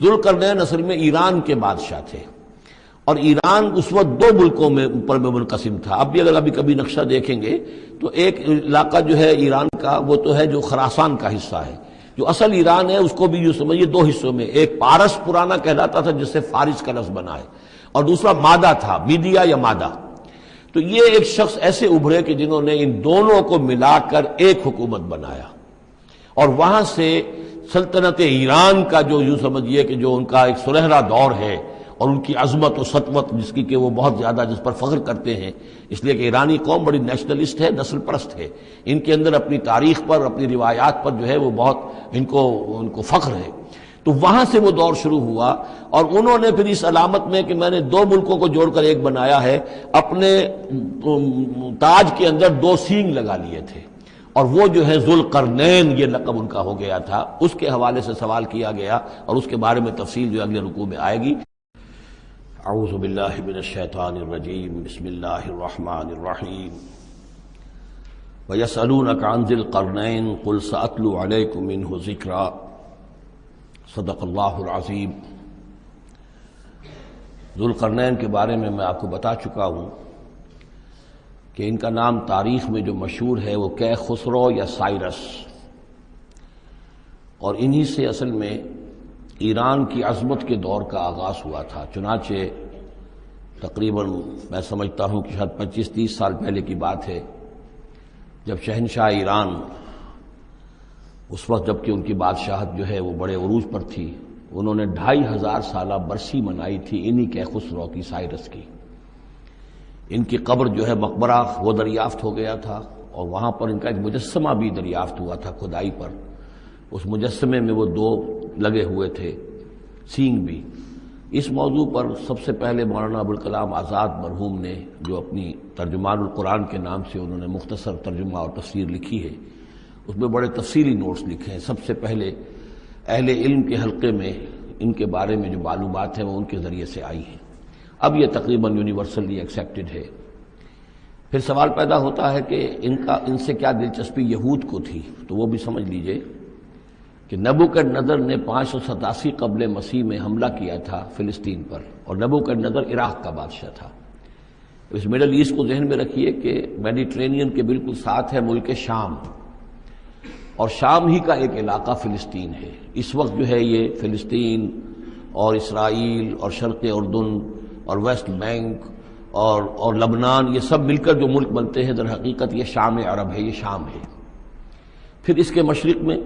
ذوالقرنین اصل میں ایران کے بادشاہ تھے، اور ایران اس وقت دو ملکوں میں اوپر میں منقسم تھا۔ اب بھی اگر ابھی کبھی نقشہ دیکھیں گے تو ایک علاقہ جو ہے ایران کا وہ تو ہے جو خراسان کا حصہ ہے، جو اصل ایران ہے اس کو بھی یوں سمجھیے دو حصوں میں، ایک پارس پرانا کہلاتا تھا جس سے فارس کا لفظ بنا ہے، اور دوسرا مادہ تھا، میڈیا یا مادہ۔ تو یہ ایک شخص ایسے ابھرے کہ جنہوں نے ان دونوں کو ملا کر ایک حکومت بنایا، اور وہاں سے سلطنت ایران کا جو یوں سمجھیے کہ جو ان کا ایک سنہرا دور ہے، اور ان کی عظمت و سطوت جس کی کہ وہ بہت زیادہ جس پر فخر کرتے ہیں، اس لیے کہ ایرانی قوم بڑی نیشنلسٹ ہے، نسل پرست ہے، ان کے اندر اپنی تاریخ پر، اپنی روایات پر جو ہے وہ بہت ان کو فخر ہے۔ تو وہاں سے وہ دور شروع ہوا، اور انہوں نے پھر اس علامت میں کہ میں نے دو ملکوں کو جوڑ کر ایک بنایا ہے، اپنے تاج کے اندر دو سینگ لگا لیے تھے، اور وہ جو ہے ذوالقرنین یہ لقب ان کا ہو گیا تھا۔ اس کے حوالے سے سوال کیا گیا، اور اس کے بارے میں تفصیل جو اگلے رکوع میں آئے گی۔ اعوذ باللہ من الشیطان الرجیم، بسم اللہ الرحمن الرحیم۔ وَيَسْأَلُونَكَ عَنْ ذِي الْقَرْنَيْنِ قُلْ سَأَتْلُو عَلَيْكُم مِّنْهُ ذِكْرًا۔ صدق اللہ العظیم۔ ذوالقرنین کے بارے میں آپ کو بتا چکا ہوں کہ ان کا نام تاریخ میں جو مشہور ہے وہ کیخسرو یا سائرس، اور انہی سے اصل میں ایران کی عظمت کے دور کا آغاز ہوا تھا۔ چنانچہ تقریباً میں سمجھتا ہوں کہ شاید 25-30 سال پہلے کی بات ہے، جب شہنشاہ ایران، اس وقت جب کہ ان کی بادشاہت جو ہے وہ بڑے عروج پر تھی، انہوں نے 2500 سالہ برسی منائی تھی انہی کیخسرو کی، سائرس کی۔ ان کی قبر جو ہے مقبرہ وہ دریافت ہو گیا تھا، اور وہاں پر ان کا ایک مجسمہ بھی دریافت ہوا تھا کھدائی پر۔ اس مجسمے میں وہ دو لگے ہوئے تھے سینگ بھی۔ اس موضوع پر سب سے پہلے مولانا ابوالکلام آزاد مرحوم نے، جو اپنی ترجمان القرآن کے نام سے انہوں نے مختصر ترجمہ اور تفسیر لکھی ہے، اس میں بڑے تفصیلی نوٹس لکھے ہیں۔ سب سے پہلے اہل علم کے حلقے میں ان کے بارے میں جو معلومات ہیں وہ ان کے ذریعے سے آئی ہیں، اب یہ تقریباً یونیورسلی ایکسیپٹڈ ہے۔ پھر سوال پیدا ہوتا ہے کہ ان سے کیا دلچسپی یہود کو تھی، تو وہ بھی سمجھ لیجئے کہ نبوکدنضر نے 587 قبل مسیح میں حملہ کیا تھا فلسطین پر، اور نبوکدنضر عراق کا بادشاہ تھا۔ اس مڈل ایسٹ کو ذہن میں رکھیے کہ میڈیٹرینین کے بالکل ساتھ ہے ملک شام، اور شام ہی کا ایک علاقہ فلسطین ہے۔ اس وقت جو ہے یہ فلسطین اور اسرائیل اور شرق اردن اور ویسٹ بینک اور لبنان، یہ سب مل کر جو ملک بنتے ہیں، در حقیقت یہ شام عرب ہے، یہ شام ہے۔ پھر اس کے مشرق میں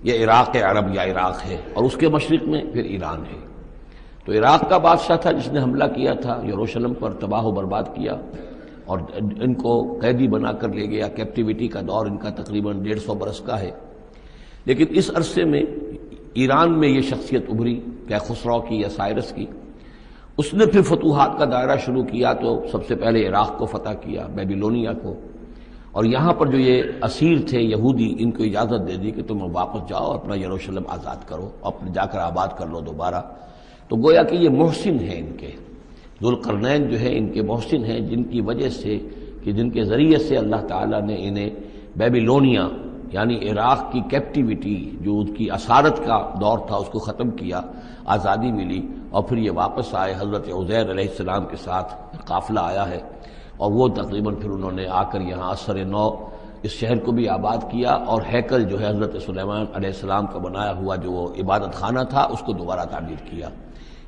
یہ عراق عرب یا عراق ہے، اور اس کے مشرق میں پھر ایران ہے۔ تو عراق کا بادشاہ تھا جس نے حملہ کیا تھا یروشلم پر، تباہ و برباد کیا، اور ان کو قیدی بنا کر لے گیا۔ کیپٹیوٹی کا دور ان کا تقریباً 150 برس کا ہے۔ لیکن اس عرصے میں ایران میں یہ شخصیت ابھری کیخسرو کی یا سائرس کی۔ اس نے پھر فتوحات کا دائرہ شروع کیا، تو سب سے پہلے عراق کو فتح کیا، بیبیلونیا کو، اور یہاں پر جو یہ اسیر تھے یہودی، ان کو اجازت دے دی کہ تم واپس جاؤ، اپنا یروشلم آزاد کرو، اپنے جا کر آباد کر لو دوبارہ۔ تو گویا کہ یہ محسن ہیں ان کے، ذوالقرنین جو ہے ان کے محسن ہیں، جن کی وجہ سے کہ جن کے ذریعے سے اللہ تعالیٰ نے انہیں بیبیلونیا یعنی عراق کی کیپٹیوٹی جو ان کی اسارت کا دور تھا اس کو ختم کیا، آزادی ملی، اور پھر یہ واپس آئے۔ حضرت عزیر علیہ السلام کے ساتھ قافلہ آیا ہے، اور وہ تقریباً پھر انہوں نے آ کر یہاں اثر نو اس شہر کو بھی آباد کیا، اور ہیکل جو ہے حضرت سلیمان علیہ السلام کا بنایا ہوا جو وہ عبادت خانہ تھا اس کو دوبارہ تعمیر کیا۔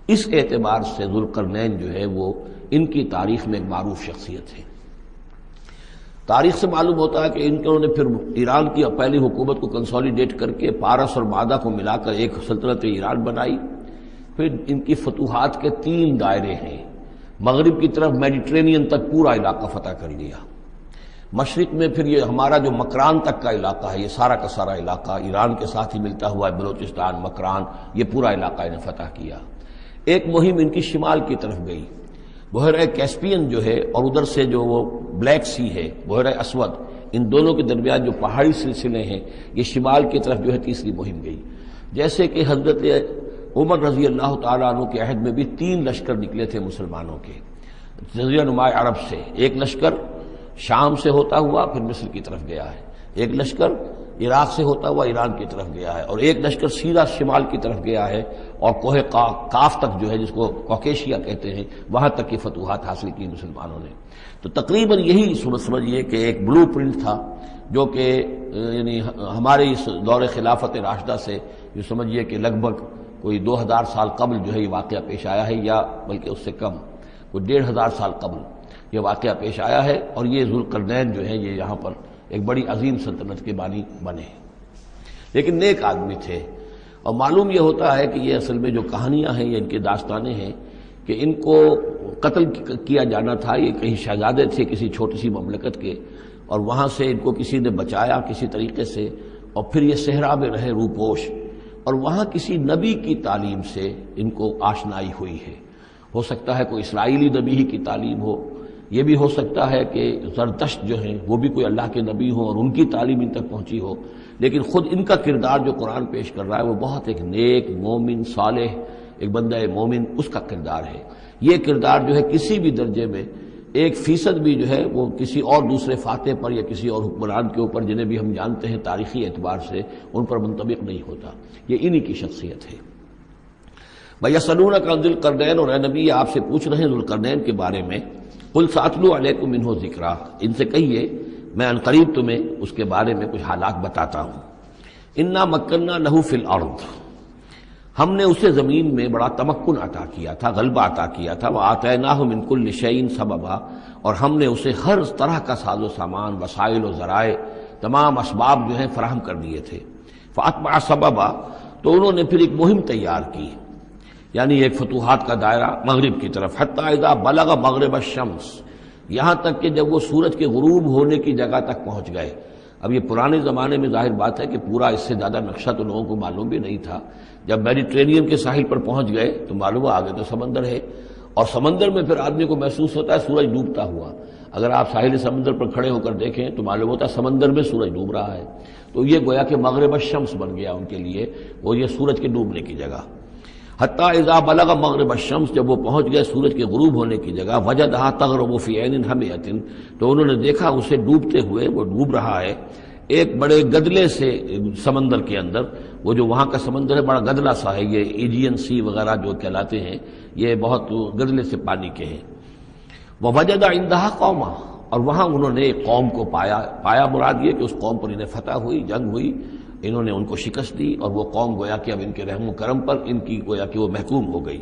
اس اعتبار سے ذوالقرنین جو ہے وہ ان کی تاریخ میں ایک معروف شخصیت ہے۔ تاریخ سے معلوم ہوتا ہے کہ انہوں نے پھر ایران کی پہلی حکومت کو کنسولیڈیٹ کر کے پارس اور مادہ کو ملا کر ایک سلطنت ایران بنائی۔ پھر ان کی فتوحات کے 3 دائرے ہیں۔ مغرب کی طرف میڈیٹرینین تک پورا علاقہ فتح کر لیا، مشرق میں پھر یہ ہمارا جو مکران تک کا علاقہ ہے، یہ سارا کا سارا علاقہ ایران کے ساتھ ہی ملتا ہوا ہے، بلوچستان، مکران، یہ پورا علاقہ انہیں فتح کیا۔ ایک مہم ان کی شمال کی طرف گئی، بحیرہ کیسپین جو ہے، اور ادھر سے جو وہ بلیک سی ہے، بحیرہ اسود، ان دونوں کے درمیان جو پہاڑی سلسلے ہیں، یہ شمال کی طرف جو ہے تیسری مہم گئی۔ جیسے کہ حضرت عمر رضی اللہ تعالیٰ عنہ کے عہد میں بھی 3 لشکر نکلے تھے مسلمانوں کے جزیرہ نما عرب سے۔ ایک لشکر شام سے ہوتا ہوا پھر مصر کی طرف گیا ہے، ایک لشکر عراق سے ہوتا ہوا ایران کی طرف گیا ہے، اور ایک لشکر سیدھا شمال کی طرف گیا ہے اور کوہ کاف تک جو ہے جس کو کوکیشیا کہتے ہیں وہاں تک کی فتوحات حاصل کی مسلمانوں نے۔ تو تقریباً یہی سمجھیے کہ ایک بلو پرنٹ تھا جو کہ یعنی ہمارے اس دور خلافت راشدہ سے جو سمجھیے کہ لگ بھگ کوئی 2000 سال قبل جو ہے یہ واقعہ پیش آیا ہے، یا بلکہ اس سے کم کوئی 1500 سال قبل یہ واقعہ پیش آیا ہے، اور یہ ذوالقرنین جو ہے یہ یہاں پر ایک بڑی عظیم سلطنت کے بانی بنے، لیکن نیک آدمی تھے۔ اور معلوم یہ ہوتا ہے کہ یہ اصل میں جو کہانیاں ہیں یہ ان کے داستانیں ہیں کہ ان کو قتل کیا جانا تھا، یہ کہیں شہزادے تھے کسی چھوٹی سی مملکت کے، اور وہاں سے ان کو کسی نے بچایا کسی طریقے سے، اور پھر یہ صحرا میں رہے روپوش، اور وہاں کسی نبی کی تعلیم سے ان کو آشنائی ہوئی ہے۔ ہو سکتا ہے کوئی اسرائیلی نبی ہی کی تعلیم ہو، یہ بھی ہو سکتا ہے کہ زرتشت جو ہیں وہ بھی کوئی اللہ کے نبی ہوں اور ان کی تعلیم ان تک پہنچی ہو، لیکن خود ان کا کردار جو قرآن پیش کر رہا ہے وہ بہت ایک نیک مومن صالح ایک بندہ مومن اس کا کردار ہے۔ یہ کردار جو ہے کسی بھی درجے میں 1% بھی جو ہے وہ کسی اور دوسرے فاتح پر یا کسی اور حکمران کے اوپر جنہیں بھی ہم جانتے ہیں تاریخی اعتبار سے ان پر منطبق نہیں ہوتا، یہ انہی کی شخصیت ہے۔ وَيَسْأَلُونَكَ عَنِ ذِي الْقَرْنَيْنِ، اور اے نبی آپ سے پوچھ رہے ہیں ذوالقرنین کے بارے میں، قُلْ سَأَتْلُو عَلَيْكُم مِّنْهُ ذِكْرًا، ان سے کہیے میں عنقریب تمہیں اس کے بارے میں کچھ حالات بتاتا ہوں۔ اِنَّا مَكَّنَّا لَهُ فِي الْأَرْضِ، ہم نے اسے زمین میں بڑا تمکن عطا کیا تھا، غلبہ عطا کیا تھا، وَآتَيْنَاهُ مِن كُلِّ شَيْءٍ سَبَبًا، اور ہم نے اسے ہر طرح کا ساز و سامان، وسائل و ذرائع، تمام اسباب جو ہیں فراہم کر دیے تھے۔ فَأَتْبَعَ سَبَبًا، تو انہوں نے پھر ایک مہم تیار کی، یعنی ایک فتوحات کا دائرہ مغرب کی طرف، حتی اذا بلغ مغرب الشمس، یہاں تک کہ جب وہ سورج کے غروب ہونے کی جگہ تک پہنچ گئے۔ اب یہ پرانے زمانے میں ظاہر بات ہے کہ پورا اس سے زیادہ نقشہ تو لوگوں کو معلوم بھی نہیں تھا، جب میڈیٹرینین کے ساحل پر پہنچ گئے تو معلوم ہوا آگے تو سمندر ہے، اور سمندر میں پھر آدمی کو محسوس ہوتا ہے سورج ڈوبتا ہوا۔ اگر آپ ساحل سمندر پر کھڑے ہو کر دیکھیں تو معلوم ہوتا ہے سمندر میں سورج ڈوب رہا ہے، تو یہ گویا کہ مغرب الشمس بن گیا ان کے لیے، وہ یہ سورج کے ڈوبنے کی جگہ۔ حتی اذا بلغ مغرب الشمس، جب وہ پہنچ گئے سورج کے غروب ہونے کی جگہ، وجدہا تغرب فی عین حمیۃ، تو انہوں نے دیکھا اسے ڈوبتے ہوئے، وہ ڈوب رہا ہے ایک بڑے گدلے سے سمندر کے اندر۔ وہ جو وہاں کا سمندر ہے بڑا گدلا سا ہے، یہ ایجین سی وغیرہ جو کہلاتے ہیں یہ بہت گدلے سے پانی کے ہیں۔ ووجد عندہا قوما، اور وہاں انہوں نے ایک قوم کو پایا مراد یہ کہ اس قوم پر انہیں فتح ہوئی، جنگ ہوئی، انہوں نے ان کو شکست دی، اور وہ قوم گویا کہ اب ان کے رحم و کرم پر ان کی گویا کہ وہ محکوم ہو گئی۔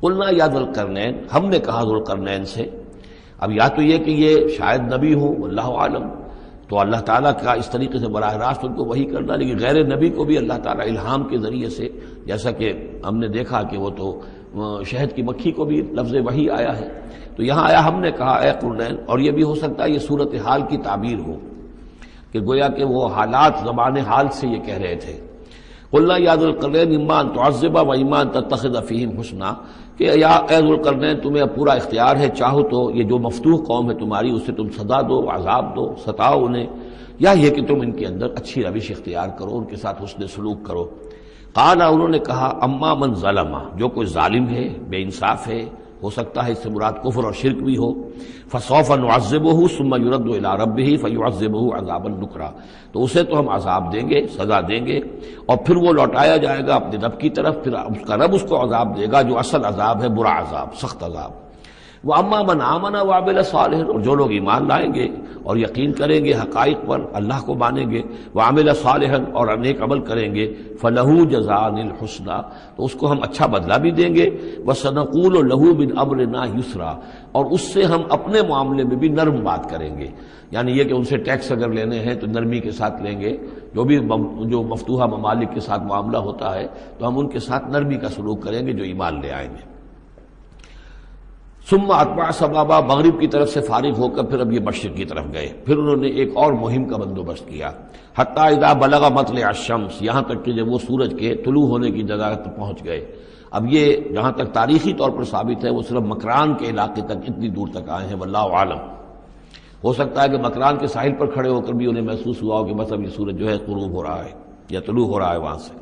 قلنا یا ذوالقرنین، ہم نے کہا ذوالقرنین سے، اب یا تو یہ کہ یہ شاید نبی ہوں واللہ عالم، تو اللہ تعالیٰ کا اس طریقے سے براہ راست ان کو وحی کرنا، لیکن غیر نبی کو بھی اللہ تعالیٰ الہام کے ذریعے سے، جیسا کہ ہم نے دیکھا کہ وہ تو شہد کی مکھی کو بھی لفظ وحی آیا ہے، تو یہاں آیا ہم نے کہا اے قرنین، اور یہ بھی ہو سکتا ہے یہ صورتحال کی تعبیر ہو کہ گویا کہ وہ حالات زبان حال سے یہ کہہ رہے تھے۔ قلنا یا ذوالقرنین اما ان تعذب و اما ان تتخذ فیہم حسنا، کہ یا اے ذوالقرنین تمہیں اب پورا اختیار ہے، چاہو تو یہ جو مفتوح قوم ہے تمہاری اسے تم سزا دو، عذاب دو، ستاؤ انہیں، یا یہ کہ تم ان کے اندر اچھی روش اختیار کرو، ان کے ساتھ حسن سلوک کرو۔ قال، انہوں نے کہا اما من ظلم، جو کوئی ظالم ہے، بے انصاف ہے، ہو سکتا ہے اس سے مراد کفر اور شرک بھی ہو، فسوف نعذبہ ثم يرد الى ربہ فیعذبہ عذابا نکرا، تو اسے تو ہم عذاب دیں گے، سزا دیں گے، اور پھر وہ لوٹایا جائے گا اپنے رب کی طرف، پھر اس کا رب اس کو عذاب دے گا جو اصل عذاب ہے، برا عذاب، سخت عذاب۔ وَأَمَّا مَنْ آمَنَ وَعَمِلَ صَالِحًا، اور جو لوگ ایمان لائیں گے اور یقین کریں گے حقائق پر، اللہ کو مانیں گے، وَعَمِلَ صَالِحًا، اور نیک عمل کریں گے، فَلَهُ جَزَاءً الْحُسْنَى، تو اس کو ہم اچھا بدلہ بھی دیں گے، وَسَنَقُولُ لَهُ مِنْ أَمْرِنَا يُسْرًا، اور اس سے ہم اپنے معاملے میں بھی نرم بات کریں گے، یعنی یہ کہ ان سے ٹیکس اگر لینے ہیں تو نرمی کے ساتھ لیں گے، جو مفتوحہ ممالک کے ساتھ معاملہ ہوتا ہے تو ہم ان کے ساتھ نرمی کا سلوک کریں گے جو ایمان لے آئیں گے۔ ثم اتبع سبابا، مغرب کی طرف سے فارغ ہو کر پھر اب یہ مشرق کی طرف گئے، پھر انہوں نے ایک اور مہم کا بندوبست کیا، حتی اذا بلغ مطلع الشمس، یہاں تک کہ جب وہ سورج کے طلوع ہونے کی جگہ تک پہنچ گئے۔ اب یہ جہاں تک تاریخی طور پر ثابت ہے وہ صرف مکران کے علاقے تک اتنی دور تک آئے ہیں، واللہ عالم، ہو سکتا ہے کہ مکران کے ساحل پر کھڑے ہو کر بھی انہیں محسوس ہوا ہو کہ بس اب یہ سورج جو ہے غروب ہو رہا ہے یا طلوع ہو رہا ہے وہاں سے،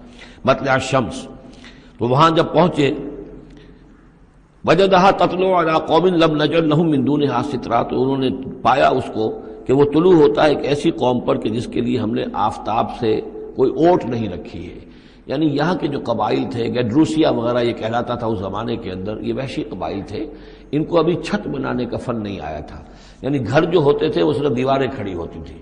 مطلع الشمس، تو وہاں جب پہنچے، وجدہا تطلع علی قوم لم نجعل لہم من دونہا سترا، تو انہوں نے پایا اس کو کہ وہ طلوع ہوتا ہے ایک ایسی قوم پر کہ جس کے لیے ہم نے آفتاب سے کوئی اوٹ نہیں رکھی ہے. یعنی یہاں کے جو قبائل تھے، گیڈروسیا وغیرہ یہ کہلاتا تھا اس زمانے کے اندر، یہ وحشی قبائل تھے، ان کو ابھی چھت بنانے کا فن نہیں آیا تھا. یعنی گھر جو ہوتے تھے وہ صرف دیواریں کھڑی ہوتی تھیں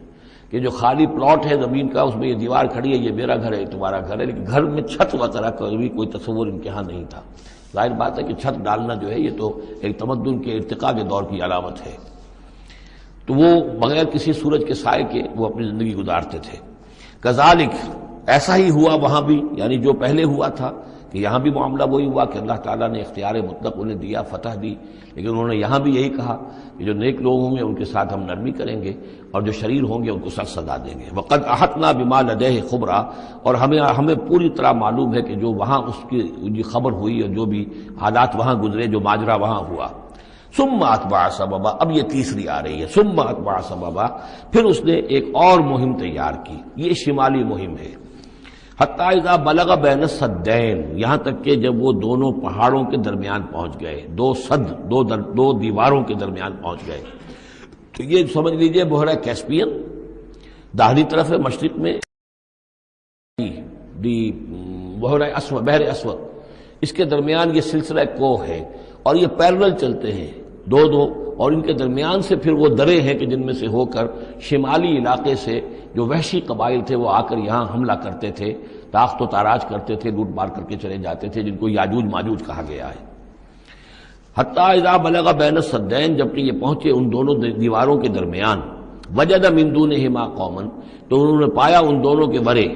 کہ جو خالی پلاٹ ہے زمین کا اس میں یہ دیوار کھڑی ہے، یہ میرا گھر ہے، تمہارا گھر ہے، لیکن گھر میں چھت وغیرہ کا بھی کوئی تصور ان کے ہاں نہیں تھا. ظاہر بات ہے کہ چھت ڈالنا جو ہے یہ تو ایک تمدن کے ارتقاء کے دور کی علامت ہے. تو وہ بغیر کسی سورج کے سائے کے وہ اپنی زندگی گزارتے تھے. کذالک، ایسا ہی ہوا وہاں بھی، یعنی جو پہلے ہوا تھا کہ یہاں بھی معاملہ وہی ہوا کہ اللہ تعالیٰ نے اختیار مطلق انہیں دیا، فتح دی، لیکن انہوں نے یہاں بھی یہی کہا کہ جو نیک لوگ ہوں گے ان کے ساتھ ہم نرمی کریں گے اور جو شریر ہوں گے ان کو سخت سزا دیں گے. وقد احطنا بما لدیہ خبرا، اور ہمیں پوری طرح معلوم ہے کہ جو وہاں اس کی خبر ہوئی اور جو بھی حالات وہاں گزرے، جو ماجرا وہاں ہوا. ثم اتبع سببا، اب یہ تیسری آ رہی ہے، ثم اتبع سببا، پھر اس نے ایک اور مہم تیار کی. یہ شمالی مہم ہے. حتی اذا بلغ بین السدین، یہاں تک کہ جب وہ دونوں پہاڑوں کے درمیان پہنچ گئے، دو دیواروں کے درمیان پہنچ گئے. تو یہ سمجھ لیجئے بحیرہ کیسپیئن داہنی طرف ہے، مشرق میں بحر اسود، اس کے درمیان یہ سلسلہ کوہ ہے اور یہ پیرلل چلتے ہیں دو، اور ان کے درمیان سے پھر وہ درے ہیں کہ جن میں سے ہو کر شمالی علاقے سے جو وحشی قبائل تھے وہ آ کر یہاں حملہ کرتے تھے، تاخت و تاراج کرتے تھے، لوٹ مار کر کے چلے جاتے تھے، جن کو یاجوج ماجوج کہا گیا ہے. حتی اذا بلغ بین السدین، جبکہ یہ پہنچے ان دونوں دیواروں کے درمیان، وجد من دونہما قوما، تو انہوں نے پایا ان دونوں کے ورے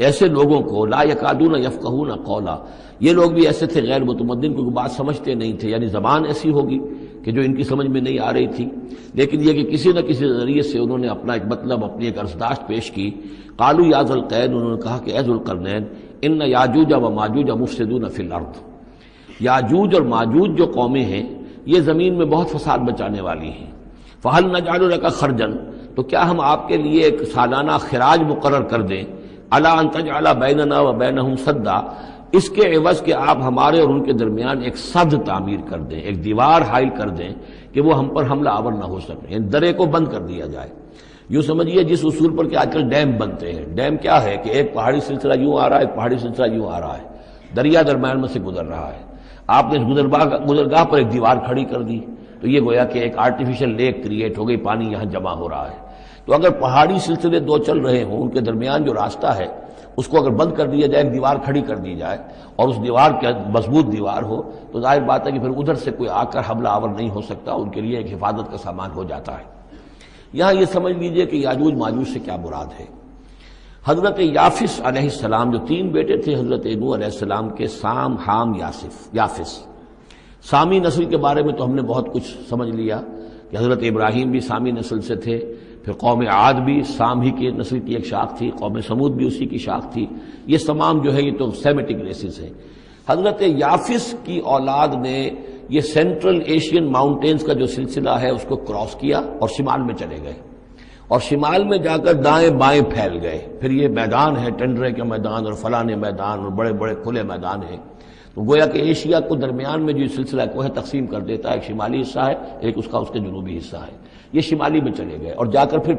ایسے لوگوں کو، لا یکادون یفقہون قولا، یہ لوگ بھی ایسے تھے غیر متمدن، کوئی بات سمجھتے نہیں تھے، یعنی زبان ایسی ہوگی کہ جو ان کی سمجھ میں نہیں آ رہی تھی، لیکن یہ کہ کسی نہ کسی ذریعے سے انہوں نے اپنا ایک مطلب، اپنی ایک عرضداشت پیش کی. قالوا یا ذا القرنین، انہوں نے کہا کہ اے ذو القرنین، ان یاجوج و ماجوج مفسدون فی الارض، یاجوج اور ماجوج جو قومیں ہیں یہ زمین میں بہت فساد مچانے والی ہیں. فہل نجعل لک خرجا، تو کیا ہم آپ کے لیے ایک سالانہ خراج مقرر کر دیں، الا ان تجعل بیننا و بینہم سدا، اس کے عوض کہ آپ ہمارے اور ان کے درمیان ایک سد تعمیر کر دیں، ایک دیوار حائل کر دیں کہ وہ ہم پر حملہ آور نہ ہو سکے، یعنی درے کو بند کر دیا جائے. یوں سمجھیے جس اصول پر کہ آج کل ڈیم بنتے ہیں. ڈیم کیا ہے کہ ایک پہاڑی سلسلہ یوں آ رہا ہے، ایک پہاڑی سلسلہ یوں آ رہا ہے، دریا درمیان میں سے گزر رہا ہے، آپ نے گزرگاہ پر ایک دیوار کھڑی کر دی تو یہ گویا کہ ایک آرٹیفیشل لیک کریٹ ہو گئی، پانی یہاں جمع ہو رہا ہے. تو اگر پہاڑی سلسلے دو چل رہے ہوں، ان کے درمیان جو راستہ ہے اس کو اگر بند کر دیا جائے، ایک دیوار کھڑی کر دی جائے اور اس دیوار کے مضبوط دیوار ہو، تو ظاہر بات ہے کہ پھر ادھر سے کوئی آ کر حملہ آور نہیں ہو سکتا، ان کے لیے ایک حفاظت کا سامان ہو جاتا ہے. یہاں یہ سمجھ لیجئے کہ یاجوج ماجوج سے کیا مراد ہے. حضرت یافس علیہ السلام، جو تین بیٹے تھے حضرت نوح علیہ السلام کے، سام، حام، یافس. سامی نسل کے بارے میں تو ہم نے بہت کچھ سمجھ لیا کہ حضرت ابراہیم بھی سامی نسل سے تھے، پھر قوم عاد بھی سام ہی کی نسل کی ایک شاخ تھی، قوم سمود بھی اسی کی شاخ تھی. یہ تمام جو ہے یہ تو سیمیٹک ریسز ہیں. حضرت یافس کی اولاد نے یہ سینٹرل ایشین ماؤنٹینز کا جو سلسلہ ہے اس کو کراس کیا اور شمال میں چلے گئے، اور شمال میں جا کر دائیں بائیں پھیل گئے. پھر یہ میدان ہے، ٹنڈرے کے میدان اور فلانے میدان اور بڑے بڑے کھلے میدان ہیں. تو گویا کہ ایشیا کو درمیان میں جو سلسلہ کو ہے تقسیم کر دیتا ہے، ایک شمالی حصہ ہے، ایک اس کے جنوبی حصہ ہے. یہ شمالی میں چلے گئے اور جا کر پھر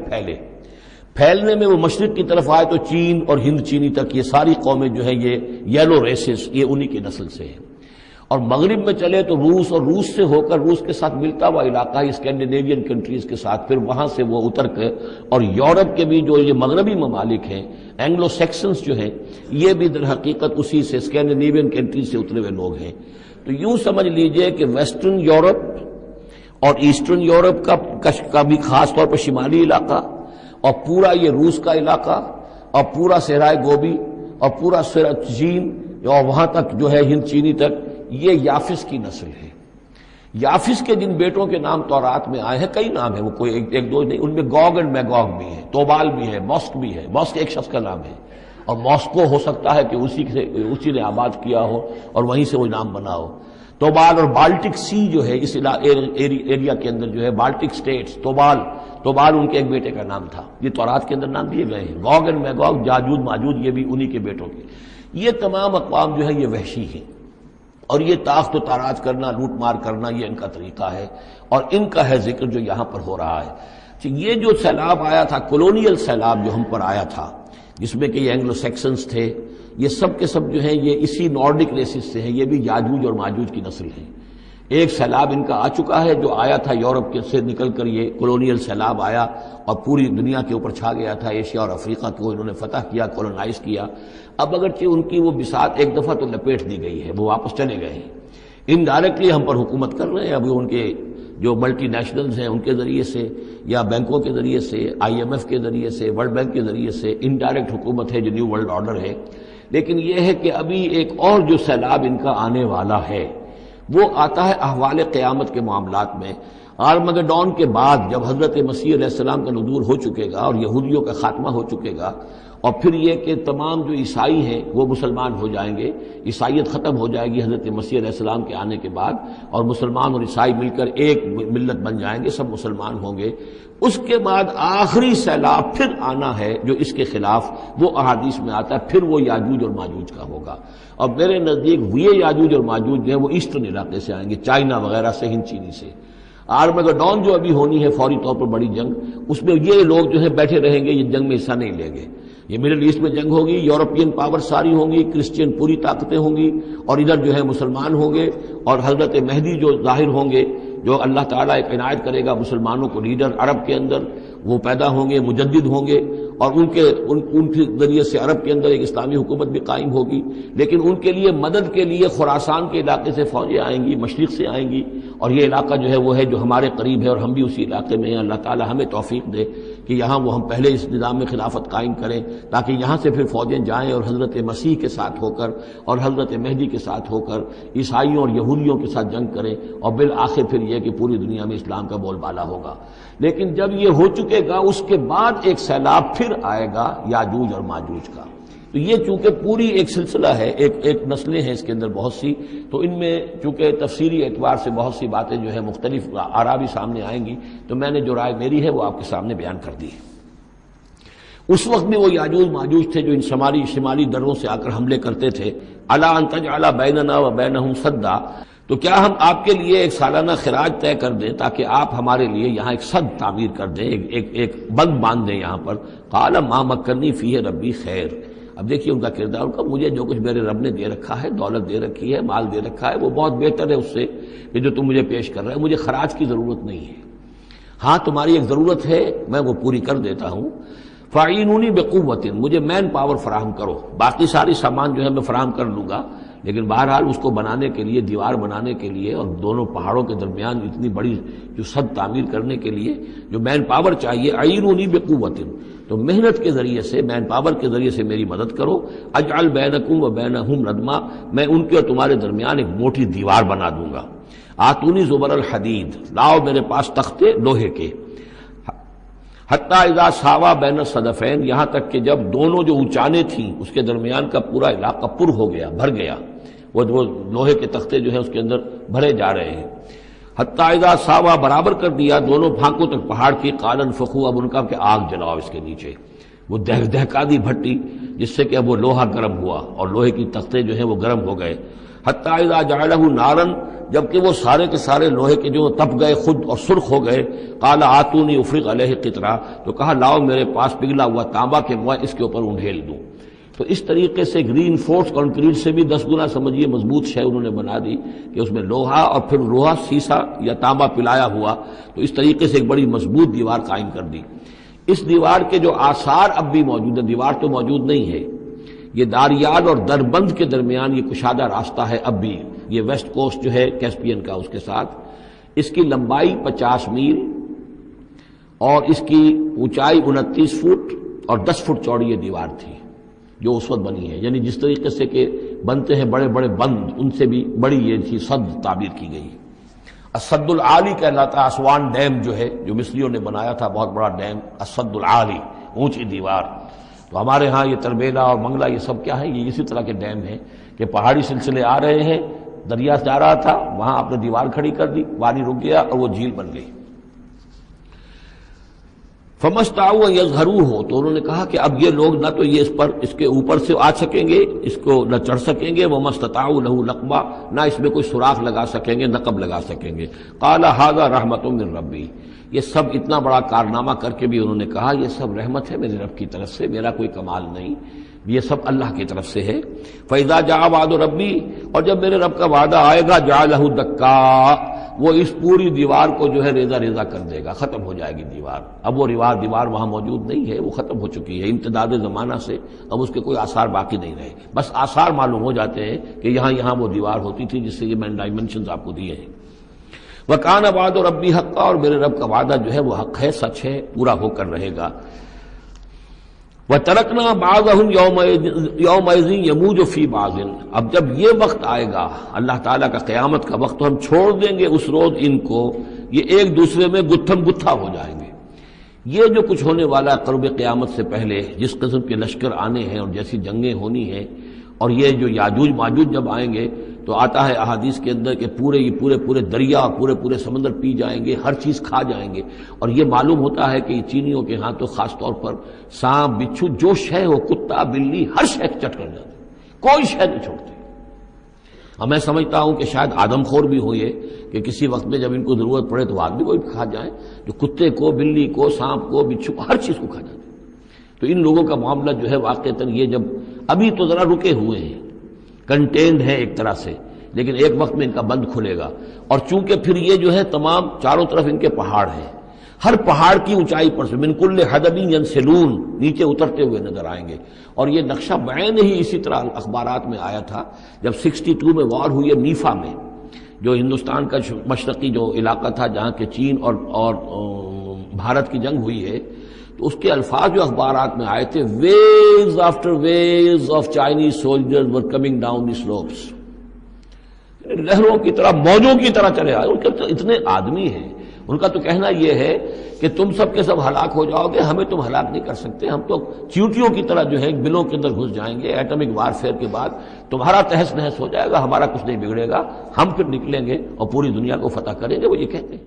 پھیلنے میں وہ مشرق کی طرف آئے تو چین اور ہند چینی تک یہ ساری قومیں جو ہے یہ یلو ریسز، یہ انہی کی نسل سے ہیں. اور مغرب میں چلے تو روس، اور روس سے ہو کر روس کے ساتھ ملتا ہوا علاقہ اسکینڈینیوین کنٹریز کے ساتھ، پھر وہاں سے وہ اتر کے اور یورپ کے بھی جو یہ مغربی ممالک ہیں، اینگلو سیکسنز جو ہیں، یہ بھی در حقیقت اسی سے اسکینڈینیوین کنٹریز سے اترے ہوئے لوگ ہیں. تو یوں سمجھ لیجئے کہ ویسٹرن یورپ اور ایسٹرن یورپ کا بھی خاص طور پر شمالی علاقہ، اور پورا یہ روس کا علاقہ، اور پورا صحرائے گوبی، اور پورا چین، اور وہاں تک جو ہے ہند چینی تک، یہ یافس کی نسل ہے. یافس کے جن بیٹوں کے نام تورات میں آئے ہیں، کئی نام ہیں، وہ کوئی ایک دو نہیں، ان میں گوگ اینڈ میگوگ بھی ہے، توبال بھی ہے، موسک بھی ہے. موسک ایک شخص کا نام ہے، اور موسکو ہو سکتا ہے کہ اسی نے آباد کیا ہو اور وہیں سے وہ نام بنا ہو. توبال اور بالٹک سی جو ہے اس ایریا کے اندر جو ہے بالٹک سٹیٹس، توبال ان کے ایک بیٹے کا نام تھا. یہ تورات کے اندر نام دیے گئے ہیں. گوگ اینڈ میگوگ، جاجوج ماجوج، یہ بھی انہی کے بیٹوں کے. یہ تمام اقوام جو ہے یہ وحشی ہیں، اور یہ تاخت و تاراج کرنا، لوٹ مار کرنا، یہ ان کا طریقہ ہے، اور ان کا ہے ذکر جو یہاں پر ہو رہا ہے. یہ جو سیلاب آیا تھا، کولونیل سیلاب جو ہم پر آیا تھا، جس میں کہ یہ اینگلو سیکسنز تھے، یہ سب کے سب جو ہیں یہ اسی نارڈک ریسز سے ہیں، یہ بھی یاجوج اور ماجوج کی نسل ہیں۔ ایک سیلاب ان کا آ چکا ہے جو آیا تھا یورپ کے سے نکل کر، یہ کولونیل سیلاب آیا اور پوری دنیا کے اوپر چھا گیا تھا، ایشیا اور افریقہ کو انہوں نے فتح کیا، کولونائز کیا۔ اب اگرچہ ان کی وہ بساط ایک دفعہ تو لپیٹ دی گئی ہے، وہ واپس چلے گئے ہیں، انڈائریکٹلی ہم پر حکومت کر رہے ہیں۔ ابھی ان کے جو ملٹی نیشنلز ہیں ان کے ذریعے سے یا بینکوں کے ذریعے سے، آئی ایم ایف کے ذریعے سے، ورلڈ بینک کے ذریعے سے انڈائریکٹ حکومت ہے جو نیو ورلڈ آرڈر ہے۔ لیکن یہ ہے کہ ابھی ایک اور جو سیلاب ان کا آنے والا ہے وہ آتا ہے احوال قیامت کے معاملات میں۔ آرمگڈون کے بعد جب حضرت مسیح علیہ السلام کا نزول ہو چکے گا اور یہودیوں کا خاتمہ ہو چکے گا، اور پھر یہ کہ تمام جو عیسائی ہیں وہ مسلمان ہو جائیں گے، عیسائیت ختم ہو جائے گی حضرت مسیح علیہ السلام کے آنے کے بعد، اور مسلمان اور عیسائی مل کر ایک ملت بن جائیں گے، سب مسلمان ہوں گے۔ اس کے بعد آخری سیلاب پھر آنا ہے جو اس کے خلاف، وہ احادیث میں آتا ہے، پھر وہ یاجوج اور ماجوج کا ہوگا۔ اور میرے نزدیک یہ یاجوج اور ماجوج جو ہیں وہ ایسٹرن علاقے سے آئیں گے، چائنا وغیرہ سے، ہند چینی سے۔ آرمگڈون جو ابھی ہونی ہے فوری طور پر بڑی جنگ، اس میں یہ لوگ جو ہے بیٹھے رہیں گے، یہ جنگ میں حصہ نہیں لیں گے۔ یہ مڈل ایسٹ میں جنگ ہوگی، یورپین پاور ساری ہوں گی، کرسچین پوری طاقتیں ہوں گی، اور ادھر جو ہے مسلمان ہوں گے، اور حضرت مہدی جو ظاہر ہوں گے، جو اللہ تعالیٰ ایک عنایت کرے گا مسلمانوں کو لیڈر عرب کے اندر، وہ پیدا ہوں گے، مجدد ہوں گے، اور ان کے ذریعے سے عرب کے اندر ایک اسلامی حکومت بھی قائم ہوگی۔ لیکن ان کے لیے مدد کے لیے خراسان کے علاقے سے فوجیں آئیں گی، مشرق سے آئیں گی، اور یہ علاقہ جو ہے وہ ہے جو ہمارے قریب ہے، اور ہم بھی اسی علاقے میں ہیں۔ اللہ تعالیٰ ہمیں توفیق دے کہ یہاں وہ ہم پہلے اس نظام میں خلافت قائم کریں، تاکہ یہاں سے پھر فوجیں جائیں اور حضرت مسیح کے ساتھ ہو کر اور حضرت مہدی کے ساتھ ہو کر عیسائیوں اور یہودیوں کے ساتھ جنگ کریں، اور بالآخر پھر یہ کہ پوری دنیا میں اسلام کا بول بالا ہوگا۔ لیکن جب یہ ہو چکے گا اس کے بعد ایک سیلاب پھر آئے گا یاجوج اور ماجوج کا۔ تو یہ چونکہ پوری ایک سلسلہ ہے، ایک نسلیں ہیں اس کے اندر بہت سی، تو ان میں چونکہ تفسیری اعتبار سے بہت سی باتیں جو ہے مختلف آراء بھی سامنے آئیں گی، تو میں نے جو رائے میری ہے وہ آپ کے سامنے بیان کر دی ہے۔ اس وقت بھی وہ یاجوج ماجوج تھے جو ان شمالی دروں سے آ کر حملے کرتے تھے۔ الا ان تجعل بیننا وبینہم سدا، تو کیا ہم آپ کے لیے ایک سالانہ خراج طے کر دیں تاکہ آپ ہمارے لیے یہاں ایک سد تعمیر کر دیں، ایک بند باندھ دیں یہاں پر۔ قال ما مکنی فیہ ربی خیر، اب دیکھیے ان کا کردار، ان کا مجھے جو کچھ میرے رب نے دے رکھا ہے، دولت دے رکھی ہے، مال دے رکھا ہے، وہ بہت بہتر ہے اس سے کہ جو تم مجھے پیش کر رہے ہیں، مجھے خراج کی ضرورت نہیں ہے۔ ہاں تمہاری ایک ضرورت ہے، میں وہ پوری کر دیتا ہوں۔ فاعینونی بقوت، مجھے مین پاور فراہم کرو، باقی ساری سامان جو ہے میں فراہم کر لوں گا، لیکن بہرحال اس کو بنانے کے لیے، دیوار بنانے کے لیے اور دونوں پہاڑوں کے درمیان اتنی بڑی جو سد تعمیر کرنے کے لیے جو مین پاور چاہیے، اعینونی بقوت، تو محنت کے ذریعے سے، مین پاور کے ذریعے سے میری مدد کرو۔ اجعل بینکم و بینہم ردما، میں ان کے اور تمہارے درمیان ایک موٹی دیوار بنا دوں گا۔ آتونی زبر الحدید، لاؤ میرے پاس تختے لوہے کے۔ حتیٰ اذا ساوا بین الصدفین، یہاں تک کہ جب دونوں جو اونچانے تھیں اس کے درمیان کا پورا علاقہ پر ہو گیا، بھر گیا، وہ لوہے کے تختے جو ہیں اس کے اندر بھرے جا رہے ہیں۔ حتیٰ اذا ساوا، برابر کر دیا دونوں بھانکوں تک پہاڑ کی، قال انفخوا، اب ان کا کہ آگ جلاؤ اس کے نیچے، وہ دہکا دی بھٹی جس سے کہ اب وہ لوہا گرم ہوا اور لوہے کی تختے جو ہیں وہ گرم ہو گئے۔ حتیٰ اذا جعلہ نارا، جبکہ وہ سارے کے سارے لوہے کے جو تپ گئے خود اور سرخ ہو گئے۔ قال آتونی افرغ علیہ قطرہ، تو کہا لاؤ میرے پاس پگھلا ہوا تانبا کہ میں اس کے اوپر انڈھیل دوں۔ تو اس طریقے سے گرین فورس کنکریٹ سے بھی 10 گنا سمجھیے مضبوط شے انہوں نے بنا دی کہ اس میں لوہا اور پھر لوہا سیسا یا تانبا پلایا ہوا، تو اس طریقے سے ایک بڑی مضبوط دیوار قائم کر دی۔ اس دیوار کے جو آثار اب بھی موجود ہیں، دیوار تو موجود نہیں ہے، یہ داریال اور دربند کے درمیان یہ کشادہ راستہ ہے اب بھی، یہ ویسٹ کوسٹ جو ہے کیسپین کا، اس کے ساتھ اس کی لمبائی 50 میل اور اس کی اونچائی 29 فٹ اور 10 فٹ چوڑی یہ دیوار تھی جو اس وقت بنی ہے۔ یعنی جس طریقے سے کہ بنتے ہیں بڑے بڑے بند، ان سے بھی بڑی یہ تھی سد تعبیر کی گئی۔ السد العالی کہلاتا اسوان ڈیم جو ہے، جو مصریوں نے بنایا تھا، بہت بڑا ڈیم، السد العالی، اونچی دیوار۔ تو ہمارے ہاں یہ تربیلا اور منگلا یہ سب کیا ہے، یہ اسی طرح کے ڈیم ہیں کہ پہاڑی سلسلے آ رہے ہیں، دریا جا رہا تھا، وہاں آپ نے دیوار کھڑی کر دی، پانی رک گیا اور وہ جھیل بن گئی۔ فمستطاعوا ان یظہروہ، تو انہوں نے کہا کہ اب یہ لوگ نہ تو یہ اس کے اوپر سے آ سکیں گے، اس کو نہ چڑھ سکیں گے، وما استطاعوا لہ نقبا، نہ اس میں کوئی سوراخ لگا سکیں گے، نقب لگا سکیں گے۔ قال ھذا رحمۃ من ربی، یہ سب اتنا بڑا کارنامہ کر کے بھی انہوں نے کہا یہ سب رحمت ہے میرے رب کی طرف سے، میرا کوئی کمال نہیں، یہ سب اللہ کی طرف سے ہے۔ فَإِذَا جَاءَ وَعْدُ رَبِّي، اور جب میرے رب کا وعدہ آئے گا، جَعَلَهُ دَكَّا، وہ اس پوری دیوار کو جو ہے ریزہ ریزہ کر دے گا، ختم ہو جائے گی دیوار۔ اب وہ دیوار وہاں موجود نہیں ہے، وہ ختم ہو چکی ہے امتداد زمانہ سے، اب اس کے کوئی آثار باقی نہیں رہے، بس آثار معلوم ہو جاتے ہیں کہ یہاں وہ دیوار ہوتی تھی جس سے یہ میں ڈائمنشنز آپ کو دیے ہیں۔ وَكَانَ وَعْدُ رَبِّي حَقًّا، اور میرے رب کا وعدہ جو ہے وہ حق ہے، سچ ہے، پورا ہو کر رہے گا۔ وَتَرَكْنَا بَعْضَهُمْ يَوْمَئِذٍ يَمُوجُ فِي بَعْضٍ، اب جب یہ وقت آئے گا اللہ تعالیٰ کا قیامت کا وقت، تو ہم چھوڑ دیں گے اس روز ان کو، یہ ایک دوسرے میں گتھم گتھا ہو جائیں گے۔ یہ جو کچھ ہونے والا ہے قرب قیامت سے پہلے، جس قسم کے لشکر آنے ہیں اور جیسی جنگیں ہونی ہیں، اور یہ جو یاجوج ماجوج جب آئیں گے تو آتا ہے احادیث کے اندر کہ پورے دریا، پورے سمندر پی جائیں گے، ہر چیز کھا جائیں گے، اور یہ معلوم ہوتا ہے کہ یہ چینیوں کے ہاں تو خاص طور پر سانپ بچھو جو شے ہو، کتا بلی، ہر شے چٹ کر جاتے، کوئی شے نہیں چھوڑتے۔ اور میں سمجھتا ہوں کہ شاید آدم خور بھی ہو یہ کہ کسی وقت میں جب ان کو ضرورت پڑے تو آدمی کو بھی کھا جائیں، جو کتے کو، بلی کو، سانپ کو، بچھو کو، ہر چیز کو کھا جاتے۔ تو ان لوگوں کا معاملہ جو ہے واقعتاً یہ جب ابھی تو ذرا رکے ہوئے ہیں، کنٹینڈ ہے ایک طرح سے، لیکن ایک وقت میں ان کا بند کھلے گا، اور چونکہ پھر یہ جو ہے تمام چاروں طرف ان کے پہاڑ ہیں، ہر پہاڑ کی اونچائی پر سے من کل حدب ینسلون نیچے اترتے ہوئے نظر آئیں گے۔ اور یہ نقشہ بعین ہی اسی طرح اخبارات میں آیا تھا جب 62 میں وار ہوئی ہے نیفا میں، جو ہندوستان کا مشرقی جو علاقہ تھا جہاں کے چین اور بھارت کی جنگ ہوئی ہے، تو اس کے الفاظ جو اخبارات میں آئے تھے، waves after waves of Chinese soldiers were coming down the slopes, لہروں کی طرح، موجوں کی طرح چلے آئے۔ ان کے تو اتنے آدمی ہیں، ان کا تو کہنا یہ ہے کہ تم سب کے سب ہلاک ہو جاؤ گے، ہمیں تم ہلاک نہیں کر سکتے، ہم تو چیونٹیوں کی طرح جو ہے بلوں کے اندر گھس جائیں گے، ایٹمک وارفیئر کے بعد تمہارا تہس نہس ہو جائے گا، ہمارا کچھ نہیں بگڑے گا، ہم پھر نکلیں گے اور پوری دنیا کو فتح کریں گے، وہ یہ کہتے ہیں۔